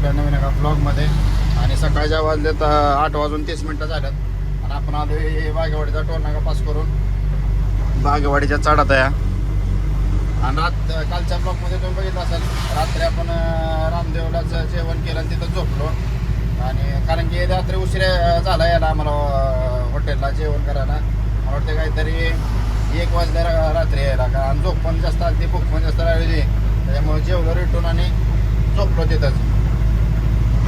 आपल्या नवीन एका ब्लॉगमध्ये. आणि सकाळच्या वाजलेत 8:30 झाल्यात आणि आपण आलो बागेवाडीचा टोल नाका पास करून बागेवाडीच्या चढात आहे. आणि कालच्या ब्लॉगमध्ये तुम्ही बघितलं असाल, रात्री आपण रामदेवलाचं जेवण केलं आणि तिथं झोपलो. आणि कारण की रात्री उशिरा झाला याला आम्हाला हॉटेलला जेवण करायला. मला वाटतं काहीतरी 1 वाजल्या रात्री यायला का, आणि झोप पण जास्त आली, भूक पण जास्त राहिली. त्याच्यामुळे जेवलो रिटून आणि झोपलो तिथंच.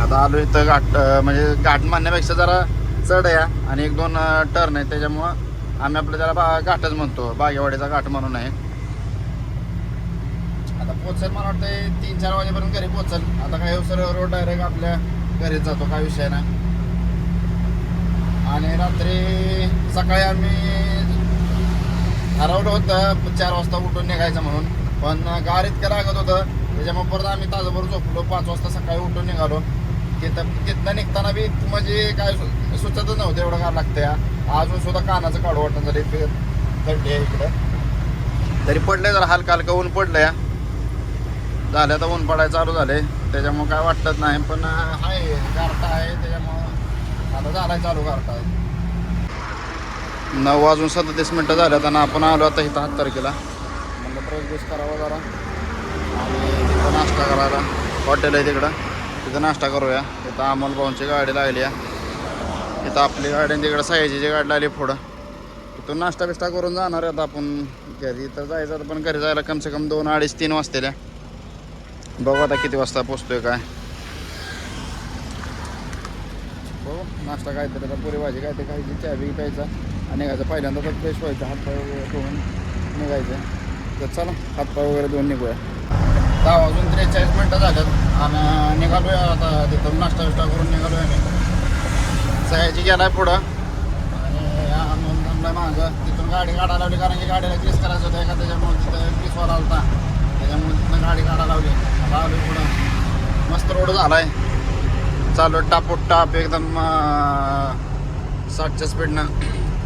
आता आलो इथं घाट, म्हणजे घाट म्हणण्यापेक्षा जरा चढ आहे आणि 1-2 टर्न आहे. त्याच्यामुळं आम्ही आपलं त्याला घाटच म्हणतो, बागेवाडीचा घाट म्हणून आहे. आता पोचल मला वाटतं 3-4 वाजेपर्यंत घरी पोचल. आता काय सरळ रोड डायरेक्ट आपल्या घरीच जातो, काय विषय नाही. आणि रात्री सकाळी आम्ही ठरवलं होतं 4 वाजता उठून निघायचं म्हणून, पण गार इतकं लागत होतं त्याच्यामुळे परत आम्ही तासभर झोपलो. 5 वाजता सकाळी उठून निघालो. तिथनं निघताना बी म्हणजे काय सुचतच नव्हतं, एवढं गार लागतं. अजून सुद्धा कानाचं काढू वाटतं जरी थंडी आहे इकडं. तरी पडलंय जरा हलका हलका ऊन पडलंय. झालं तर ऊन पडायला चालू झाले, त्याच्यामुळं काय वाटत नाही. पण आहे गारठा आहे, त्याच्यामुळं आता झालाय चालू गारठा. 9:37 झाल्यात आणि आपण आलो आता इथं 7 तारखेला. म्हणलं प्रवेश करावा जरा आणि तिथं नाश्ता करायला. हॉटेल आहे तिकडं, तिथं नाश्ता करूया. तिथं अमोल भाऊंची गाडी लागली आहे, इथं आपली गाडी आणि तिकडं सयाजीची गाडी लागली पुढं. तिथून नाश्ता बिष्टा करून जाणार आहे आता आपण घरी. तर जायचं आता, पण घरी जायला कमसे कम 2, 2:30, 3 वाजतील. बघू आता किती वाजता पोचतोय काय. हो नाश्ता काहीतरी आता पुरी भाजी काय ते खायची, चहा बी प्यायचा आणि निघायचं. पहिल्यांदा तर फ्रेश व्हायचं, हातपाय वगैरे धुवून निघायचं. तर चला हातपाय वगैरे धुवून निघूया. 10:43 झाल्यात आणि निघालो आहे आता. तिथून नाश्ता बिष्टा करून निघालो आहे आम्ही. सयाजी गेला आहे पुढं आणि आम्ही थांबला मागं. तिथून गाडी काढायला लावली, कारण की गाडीला ग्रीस करायचं होतं एका, त्याच्यामुळे तिथं ग्रीसवाला होता, त्याच्यामुळे तिथनं गाडी काढायला लावली. आता आलो पुढं. मस्त रोड झाला आहे, चालू टापोटाप एकदम 60च्या स्पीडनं.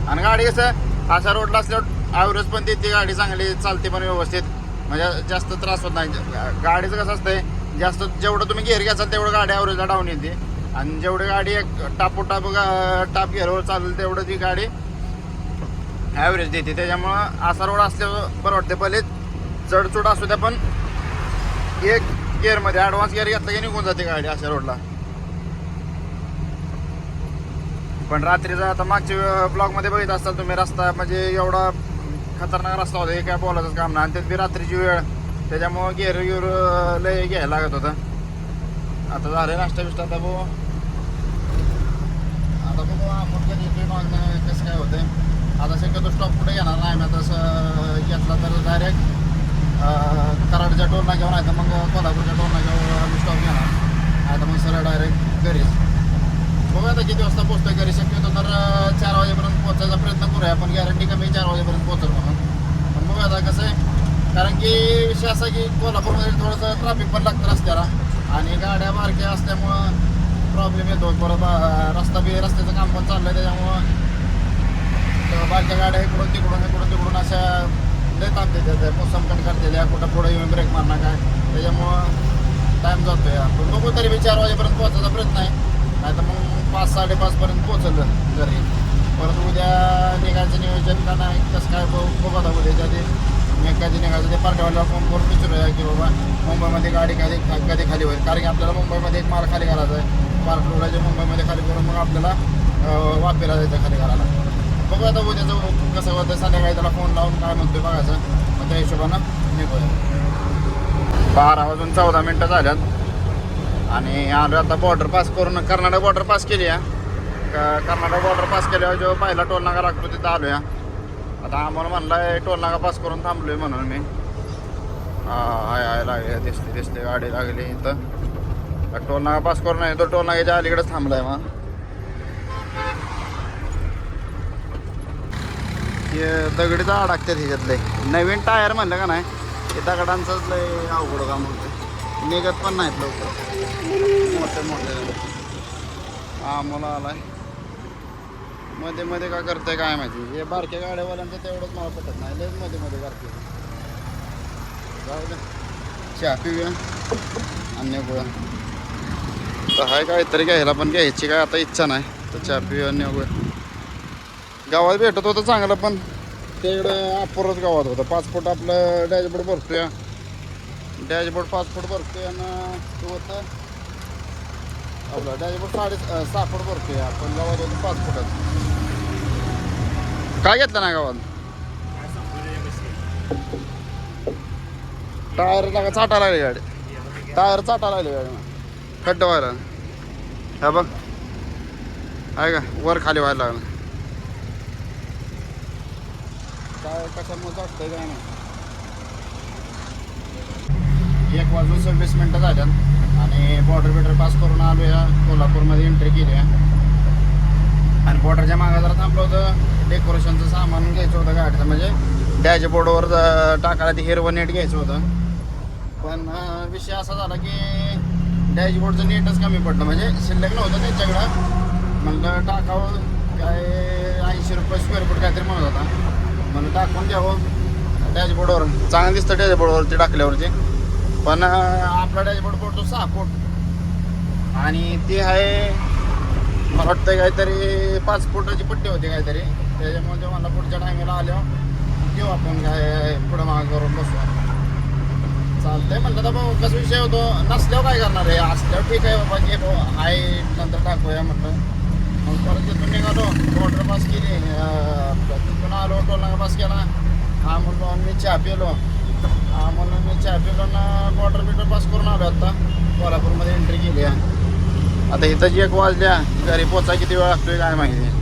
आणि गाडी कसं अशा रोडला असल्यावर ॲव्हरेज पण देते गाडी, चांगली चालते पण व्यवस्थित, म्हणजे जास्त त्रास होत नाही. गाडीचं कसं असतंय, जास्त जेवढं तुम्ही गेअर घ्याचाल तेवढं गाडी ॲव्हरेजला डाऊन येते. आणि जेवढी गाडी एक टापोटाप टाप गेअरवर चालेल तेवढं ती गाडी ॲव्हरेज देते. त्याच्यामुळं असा रोड असल्यावर बरं वाटते. पहिले चढचूड असू द्या, पण एक गिअरमध्ये ॲडव्हान्स गिअर घेतला की निघून जाते गाडी अशा रोडला. पण रात्रीचा आता मागच्या ब्लॉगमध्ये बघित असताल तुम्ही, रस्ता म्हणजे एवढा खतरनाक रस्ता होता, हे काय बोलायचंच काम नाही. आणि त्यात बी रात्रीची वेळ, त्याच्यामुळं गिअर लय घ्यायला लागत होतं. आता झालं नाश्ता बिष्टा. आता बघू आपण कधी येतोय मागणं कसं काय होतंय. आता शक्यतो स्टॉप कुठे घेणार नाही आम्ही. आता घेतला तर डायरेक्ट कराडच्या टोल नाक्यावर, नाही तर मग कोल्हापूरच्या टोल नाक्यावर आम्ही स्टॉप घेणार, नाही तर मग सरळ डायरेक्ट घरीच. बघूया आता किती वाजता पोहोचतोय घरी. शक्यतो तर 4 वाजेपर्यंत पोहोचायचा प्रयत्न करूया, पण गॅरंटी कमी 4 वाजेपर्यंत पोहोचल म्हणून. पण बघूया आता कसं आहे, कारण की विषय असा की कोल्हापूरमध्ये थोडंसं ट्रॅफिक पण लागतं रस्त्याला आणि गाड्या बारक्या असल्यामुळं प्रॉब्लेम येतो. परत रस्त्याचं काम पण चाललं आहे, त्याच्यामुळं बारक्या गाड्या इकडून तिकडून अशा लय ताप देतात, मोसमकट करते, कुठं पुढे येऊन ब्रेक मारणार काय, त्याच्यामुळं टाईम जातो या. पण बघू तरी मी 4 वाजेपर्यंत पोहोचायचा प्रयत्न आहे, नाही तर मग 5-5:30पर्यंत पोहोचलं घरी. परत उद्या निघायचं नियोजन का नाही कसं काय बघू आता. उद्याच्या ते मी कधी निघायचं ते पार्ट्यावाल्याला फोन करून विचारूया की बाबा मुंबईमध्ये गाडी कधी खाली होईल. कारण की आपल्याला मुंबईमध्ये एक माल खाली करायचा आहे, पार्ट रोडाच्या मुंबईमध्ये खाली करून मग आपल्याला वापेला जायचं खाली करायला. बघू आता उद्याचं कसं होतं. संध्याकाळी त्याला फोन लावून काय म्हणतोय बघायचं, मग त्या हिशोबानं निघूया. 12:14 झाल्यात आणि आलो आता बॉर्डर पास करून. कर्नाटक बॉर्डर पास केली आहे. कर्नाटक बॉर्डर पास केल्यावर जो पहिला टोल नाका लागतो तिथं आलो या. आता आम्हाला म्हणला टोल नाका पास करून थांबलो आहे म्हणून मी. हाय लागली, दिसते गाडी लागली इथं. टोल नाका पास करून नाही, तो टोल नाक्याच्या अलीकडेच थांबला आहे. मग हे दगडीचा अडकतात ह्याच्यातले. नवीन टायर म्हणलं का नाही, हे दगडांचंच लय अवघड काम होतं, निघत पण नाहीत लवकर. मोठे मला आलाय मध्ये का करतंय काय माहिती. हे बारक्या गाड्यावाल्यांचं तेवढंच मला पटत नाही, लयच मध्ये करते. जाऊ दे, चहा पिऊया आणि तर हाय काहीतरी घ्यायला पण घ्यायची काय आता इच्छा नाही तर चहा पिऊया निघूया. गावात भेटत होतं चांगलं पण ते इकडं अपुरच गावात होतं. 5 फूट आपलं डॅशबोर्ड भरतोय. डॅशबोर्ड 5 फूट भरतोय आणि तो होतं आपलं डॅशबोर्ड 6.5 फूट भरतोय. आपण गावात होतो 5 फुटात. काय घेतलं ना गावात? टायर लागा चाटा लागली गाडी. टायर चाटा लागली गाडी. खड्ड व्हायला हा बघ आहे का वर खाली व्हायला लागलं. काय कशामुळे चाटतंय काय नाही. 1:26 झाल्यात आणि बॉर्डर पास करून आलो या कोल्हापूरमध्ये एंट्री केली आहे. आणि बॉर्डरच्या मागे जरा थांबलं होतं. डेकोरेशनचं सामान घ्यायचं होतं गाडीचं म्हणजे डॅशबोर्डवर टाकायला ते हिरवं नेट घ्यायचं होतं. पण विषय असा झाला की डॅशबोर्डचं नेटच कमी पडलं म्हणजे शिल्लक नव्हतं त्यांच्याकडं. म्हणलं टाकावं काय 80 रुपये स्क्वेअर फूट काहीतरी म्हणत होता. म्हणलं टाकून घ्यावं डॅशबोर्डवर. चांगलं दिसतं डॅशबोर्डवरती टाकल्यावरती. पण आपला डॅशबोर्ड पडतो 6 फूट आणि ती आहे मला वाटतं काहीतरी 5 फुटाची पट्टी होती काहीतरी. त्याच्यामुळे ते मला पुढच्या टायमाला आल्यावर घेऊ आपण काय पुढं माग करून बसू. चालतंय म्हणलं तर भाऊ कसा विषय होतो. नसल्यावर काय करणार आहे. असल्यावर ठीक आहे बाबा घे भाऊ हाय नंतर टाकूया म्हटलं. मग परत तिथून निघालो बॉर्डर पास केली. तिथून आलो टोलनाका पास केला. हा म्हणलो मी चहा पिलो. हा म्हणून मी चहा पिलो ना बॉर्डर पास करून आलो. आता कोल्हापूरमध्ये एंट्री केली आहे. आता इथं 1 वाजल्या घरी पोचा किती वेळ लागतोय काय माहिती.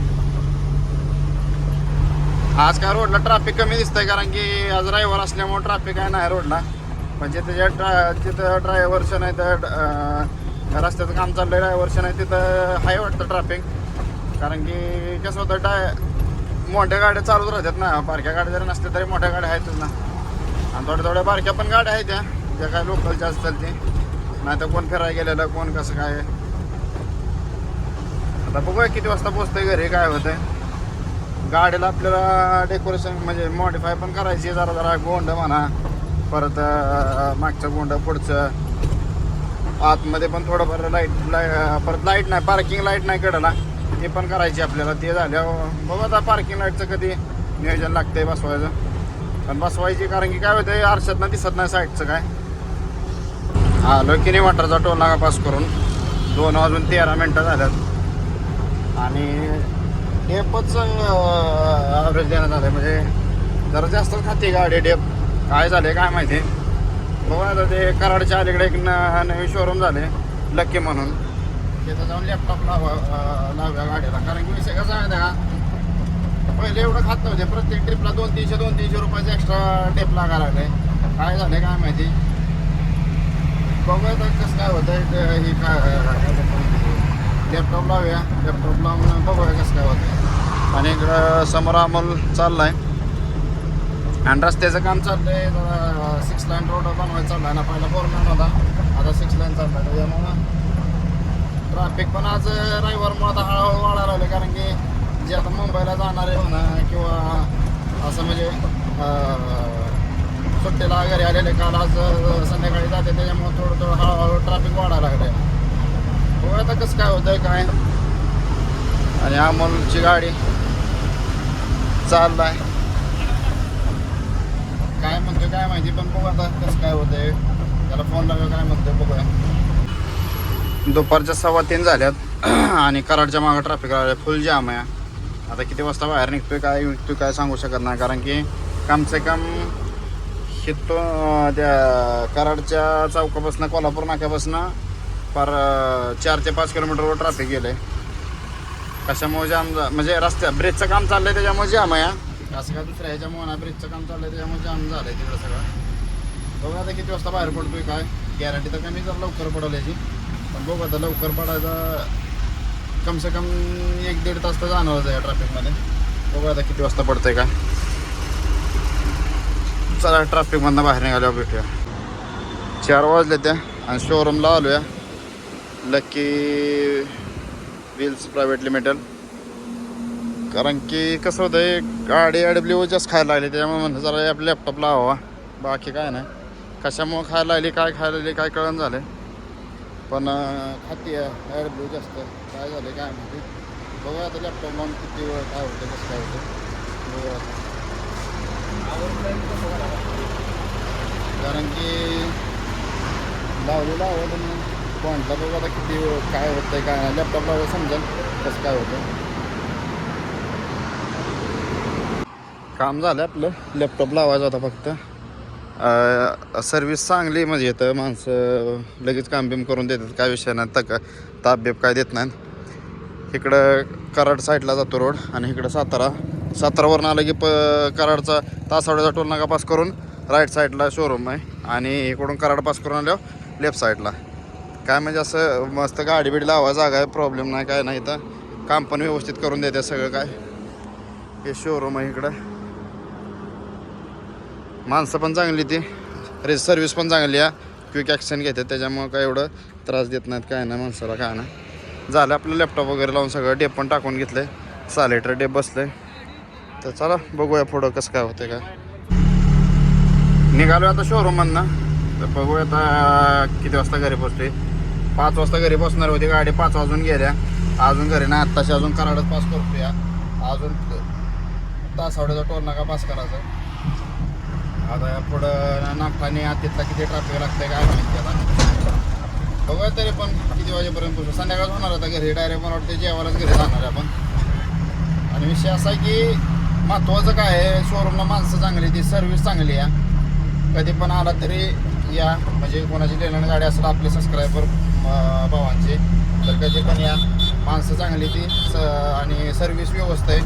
आज काय रोडला ट्रॅफिक कमी दिसतंय कारण की आज रविवार असल्यामुळे ट्रॅफिक आहे नाही रोडला. म्हणजे त्याच्या तिथं ड्रायव्हरचं नाही तर रस्त्याचं काम चाललंय ड्रायव्हरचं नाही तिथं हाय वाटतं ट्रॅफिक. कारण की कसं होतं मोठ्या गाड्या चालूच राहतात ना. बारक्या गाड्या जरी नसल्या तरी मोठ्या गाड्या आहेतच ना. आणि थोड्या बारक्या पण गाड्या आहेत त्या काय लोकलच्या असतात ते. नाही तर कोण फिरायला गेलेलं कोण कसं काय. आता बघूया किती वाजता पोचतंय घरी काय होतंय. गाडीला आपल्याला डेकोरेशन म्हणजे मॉडिफाय पण करायची जरा गोंड म्हणा. परत मागचं गोंड पुढचं आतमध्ये पण थोडंफार लाईट परत लाईट नाही पार्किंग लाईट नाही कडेला ते पण करायची आपल्याला. ते झाल्यावर बघू आता पार्किंग लाईटचं कधी नियोजन लागतंय बसवायचं. पण बसवायची कारण की काय होतं आरशातनं दिसत नाही साईडचं काय. आलो की नाही वाटरचा टोलनाका पास करून 2:13 झाल्यात आणि डेपच ॲव्हरेज देण्यात आलं म्हणजे जरा जास्तच खाते गाडी डेप. काय झाले काय माहिती. बघा आता ते कराडच्या अलीकडे एक नवीन शोरूम झाले लक्की म्हणून. तिथं जाऊन लॅपटॉप लावूया गाडीला. कारण की विषय कसा आहे का पहिले एवढं खात नव्हते. प्रत्येक ट्रिपला 200-300 रुपयाचं एक्स्ट्रा टेप लागायला लागले. काय झालं काय माहिती. बघूया तर कसं काय होतं हे काय लॅपटॉप लावूया. लॅपटॉप लावून बघूया कसं काय होतं. आणि इकडं समोर अमोल चाललाय आणि रस्त्याचं काम चाललंय. 6 लाईन रोड बनवायचं चाललाय ना. पहिला 4 लाईन होता आता 6 लाईन चाललाय. त्याच्यामुळं ट्रॅफिक पण आज रविवारमुळे आता हळूहळू वाढायला लागलं. कारण की जे आता मुंबईला जाणारे म्हणा किंवा असं म्हणजे सुट्टीला घरी आलेले काल आज संध्याकाळी जाते त्याच्यामुळे थोडं हळूहळू ट्रॅफिक वाढायला लागलं. बघूया आता कसं काय होतंय काय. आणि अमोलची गाडी चाललाय काय म्हणतोय काय माहिती. पण बघू आता कसं काय होतंय. त्याला फोन लावूया काय म्हणतोय बघूया. दुपारच्या 2:15 झाल्यात आणि कराडच्या मागं ट्रॅफिक राहिलं फुल जाम आहे. आता किती वाजता बाहेर निघतोय काय सांगू शकत नाही. कारण की कमसे कम हिथून त्या कराडच्या चौकापासून कोल्हापूर नाक्यापासून पर 4 ते 5 किलोमीटरवर ट्रॅफिक गेलं आहे. कशामुळे जाम म्हणजे रस्त्या ब्रिजचं काम चाललं आहे त्याच्यामुळे जाम आहे. असं काय दुसऱ्या ह्याच्यामुळे ना ब्रिजचं काम चाललं आहे त्याच्यामुळे जाम झालं आहे तिकडं सगळं. बघू आता किती वाजता बाहेर पडतोय काय. गॅरंटी तर कमी जर लवकर पडेल याची. पण बघू आता लवकर पडायचा कमसे कम 1-1.5 तास तर जाणारच आहे ट्रॅफिकमध्ये. बघू आता किती वाजता पडतंय काय. चला ट्रॅफिकमधनं बाहेर निघाल्यावर भेटूया. 4 वाजले त्या आणि शोरूमला आलो या लक्की व्हील्स प्रायव्हेट लिमिटेड. कारण की कसं होतं गाडी AWJच खायला लागली त्याच्यामुळे म्हणलं जरा आपल्या लॅपटॉप लावा. बाकी काय नाही. कशामुळं खायला लागली काय खायला लागली काय कळण झालं. पण खाती आहे ॲड ब्लू जास्त काय झालं काय माहिती. बघूया आता लॅपटॉप लावून किती वेळ काय होतं कसं काय होतं बघूया आता. कारण की लावलेलं आवडलं पॉईंटला बघू आता किती काय होतं काय नाही. लॅपटॉप लावलं समजेल कसं काय होतं. काम झालं आपलं लॅपटॉप लावायचं होता फक्त. सर्विस चांगली म्हणजे येतं माणसं लगेच काम बिम करून देतात काय विषय नाही. ताप बीप काय देत नाहीत. इकडं कराड साईडला जातो रोड आणि इकडं सातारावरून आलं की कराडचा तासवाड्याचा टोल नाका पास करून राईट साईडला शोरूम आहे आणि इकडून कराड पास करून आल्यावर लेफ्ट साईडला काय म्हणजे असं मस्त गाडी बिडी लावा जागा आहे. प्रॉब्लेम नाही काय नाही. तर काम पण व्यवस्थित करून देते सगळं काय. हे शोरूम आहे इकडं. माणसं पण चांगली ती सर्विस पण चांगली आहे. क्विक ॲक्शन घेतात त्याच्यामुळं काय एवढं त्रास देत नाहीत काय नाही माणसाला काय नाही. झालं आपलं लॅपटॉप वगैरे लावून सगळं डेप पण टाकून घेतलं आहे. 6 लिटर डेप बसलं आहे. तर चला बघूया पुढं कसं काय होतं काय. निघालो आता शोरूममधनं. तर बघूया आता किती वाजता घरी पोचते. 5 वाजता घरी पोचणार होती गाडी 5 वाजून गेल्या. अजून घरी नाही आत्ताशी अजून कराडच पास करतो या. अजून तासवाड्याचा टोल नाका पास करायचा. आता पुढं नागठाणे आतीतला किती ट्रॅफिक लागतंय काय माहिती आता. बघूया तरी पण किती वाजेपर्यंत पोहोचू. संध्याकाळ होणार आता घरी डायरेक्ट मला वाटतं जेवायलाच घरी जाणार आहे आपण. आणि विषय असा आहे की महत्त्वाचं काय आहे शोरूमला माणसं चांगली ती सर्व्हिस चांगली आहे. कधी पण आला तरी या म्हणजे कोणाची लेलन गाडी असेल आपले सबस्क्रायबर भावांचे तर कधी पण या. माणसं चांगली ती आणि सर्व्हिस व्यवस्था आहे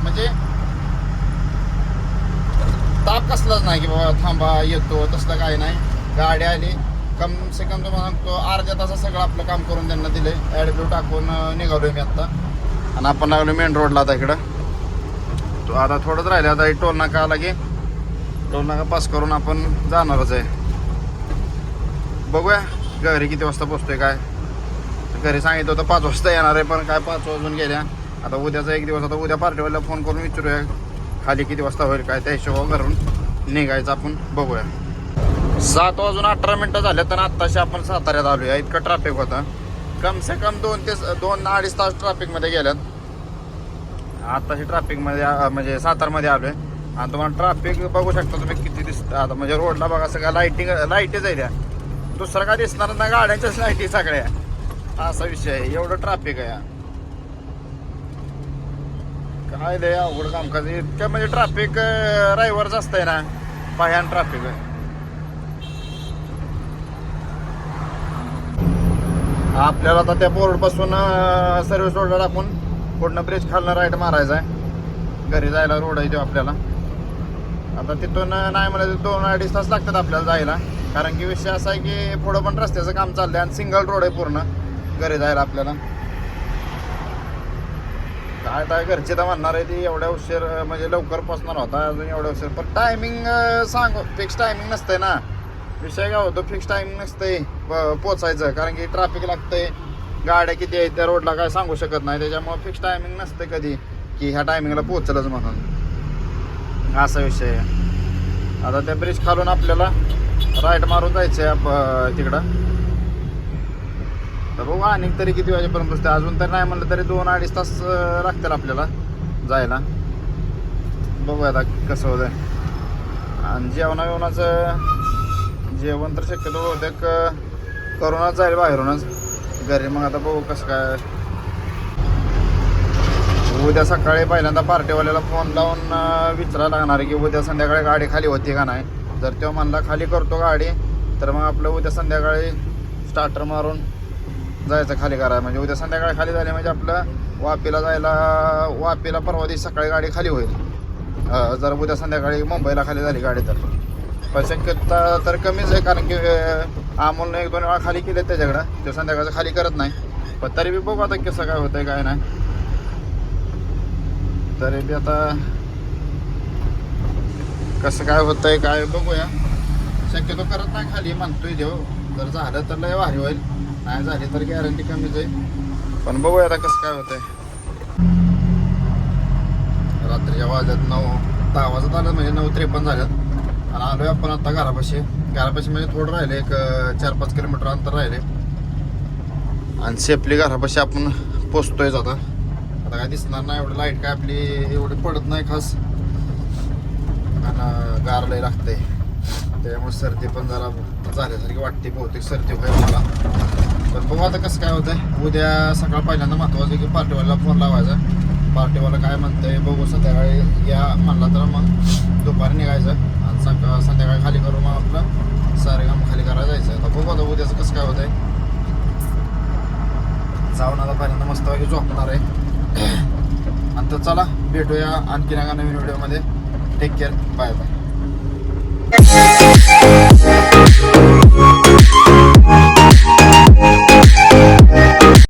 म्हणजे ताप कसलाच नाही की बाबा थांबा येतो तसलं काही नाही. गाडी आली कम से कम तुम्हाला सांगतो अर्ध्या तासात सगळं आपलं काम करून त्यांना दिले. ॲड ब्लू टाकून निघालो मी आत्ता आणि आपण लागलो मेन रोडला. आता इकडं तो आता थोडंच राहिलं. आता टोल नाका आला की टोल नाका पास करून आपण जाणारच आहे. बघूया घरी किती वाजता पोचतोय काय. घरी सांगितलं होतं 5 वाजता येणार आहे पण काय 5 वाजून गेल्या. आता उद्याचा एक दिवस आता उद्या पार्टीवाल्याला फोन करून विचारूया खाली किती वाजता होईल काय. त्या हिशोबावर घरून निघायचं आपण बघूया. 7 वाजून 18 मिनटं झाल्या तर आत्ताशी आपण साताऱ्यात आलो आहे. इतकं ट्रॅफिक होतं कम से कम 2 ते 2-2.5 तास ट्रॅफिकमध्ये गेल्यात. आत्ताशी ट्रॅफिकमध्ये म्हणजे सातारमध्ये आलो आहे आणि तुम्हाला ट्रॅफिक बघू शकता तुम्ही किती दिसतं. आता म्हणजे रोडला बघा सगळ्या लाईटीच आहे त्या. दुसरं काय दिसणार ना गाड्यांच्याच लाईटी सगळ्या. असा विषय आहे एवढं ट्रॅफिक आहे. काय लय अवघड कामकाज इतकं म्हणजे ट्रॅफिक रविवारच असतंय ना भयान ट्रॅफिक आहे. आपल्याला आता त्या बोर्डपासून सर्व्हिस रोडला टाकून पूर्ण ब्रिज खालनं राईट मारायचा आहे. घरी जायला रोड आहे तो आपल्याला. आता तिथून नाही मला 2-2.5 तास लागतात आपल्याला जायला. कारण की विषय असा आहे की पुढं पण रस्त्याचं काम चाललंय आणि सिंगल रोड आहे पूर्ण घरी जायला आपल्याला. काय काय घरचे तर म्हणणार आहे ती एवढ्या उशीर म्हणजे लवकर पोचणार होता अजून एवढ्या उशीर. पण टायमिंग फिक्स टायमिंग नसतंय ना. विषय काय होतो फिक्स टायमिंग नसतंय पोचायचं. कारण की ट्रॅफिक लागतंय गाड्या किती आहेत त्या रोडला काय सांगू शकत नाही. त्याच्यामुळे फिक्स टायमिंग नसते कधी की ह्या टायमिंगला पोचलंच म्हणून असा विषय आहे. आता त्या ब्रिज खालून आपल्याला राईट मारून जायचं आहे तिकडं. तर बघू आणि तरी किती वाजेपर्यंत पोचते. अजून तर नाही म्हणलं तरी 2-2.5 तास लागतील आपल्याला जायला. बघूया आता कसं होतं. आणि जेवण तर शक्यतो बहुतेक करूनच जाईल बाहेरूनच घरी. मग आता बघू कसं काय. उद्या सकाळी पहिल्यांदा पार्टीवाल्याला फोन लावून विचारायला लागणार आहे की उद्या संध्याकाळी गाडी खाली होती का नाही. जर तो म्हणला खाली करतो गाडी तर मग आपलं उद्या संध्याकाळी स्टार्टर मारून जायचं खाली करायला. म्हणजे उद्या संध्याकाळी खाली झाली म्हणजे आपलं वापीला परवा दिवशी सकाळी गाडी खाली होईल. जर उद्या संध्याकाळी मुंबईला खाली झाली गाडी तर. पण शक्यता तर कमीच आहे कारण की अमोलनं 1-2 वेळा खाली केले त्याच्याकडं. तो संध्याकाळचं खाली करत नाही. पण तरी बी बघू आता कसं काय होतंय काय नाही. तरी बी आता कसं काय होतंय काय बघूया. शक्यतो करत नाही खाली म्हणतोय देव. जर झालं तर लय भारी होईल. नाही झाली तर गॅरंटी कमीच आहे. पण बघूया आता कसं काय होतंय. रात्रीच्या वाजत 9-10 वाजत आलं म्हणजे 9:53 झाल्यात. आणि आलोय आपण आता घरापाशी म्हणजे थोडं राहिले एक 4-5 किलोमीटर अंतर राहिले आणि सेफली घरापाशी आपण पोचतोयच आता काय दिसणार नाही एवढं लाईट काय आपली एवढी पडत नाही खास आणि गार लय लागतंय त्याच्यामुळे सर्दी पण जरा झाल्यासारखी वाटते बहुतेक सर्दी होईल मला पण बघू आता कसं काय होतंय उद्या सकाळ पहिल्यांदा महत्त्वाचं की पार्टीवाल्याला फोन लावायचा पार्टीवाला काय म्हणतंय बघू संध्याकाळी या म्हणला तर मग दुपारी निघायचं आणि संध्याकाळी खाली करून मग आपलं सारे काम खाली करायला जायचं आता बघू आता उद्याचं कसं काय होतंय जाऊन आता पहिल्यांदा मस्तपैकी झोपणार आहे आणि तर चला भेटूया आणखीन एका नवीन व्हिडिओमध्ये टेक केअर बाय बाय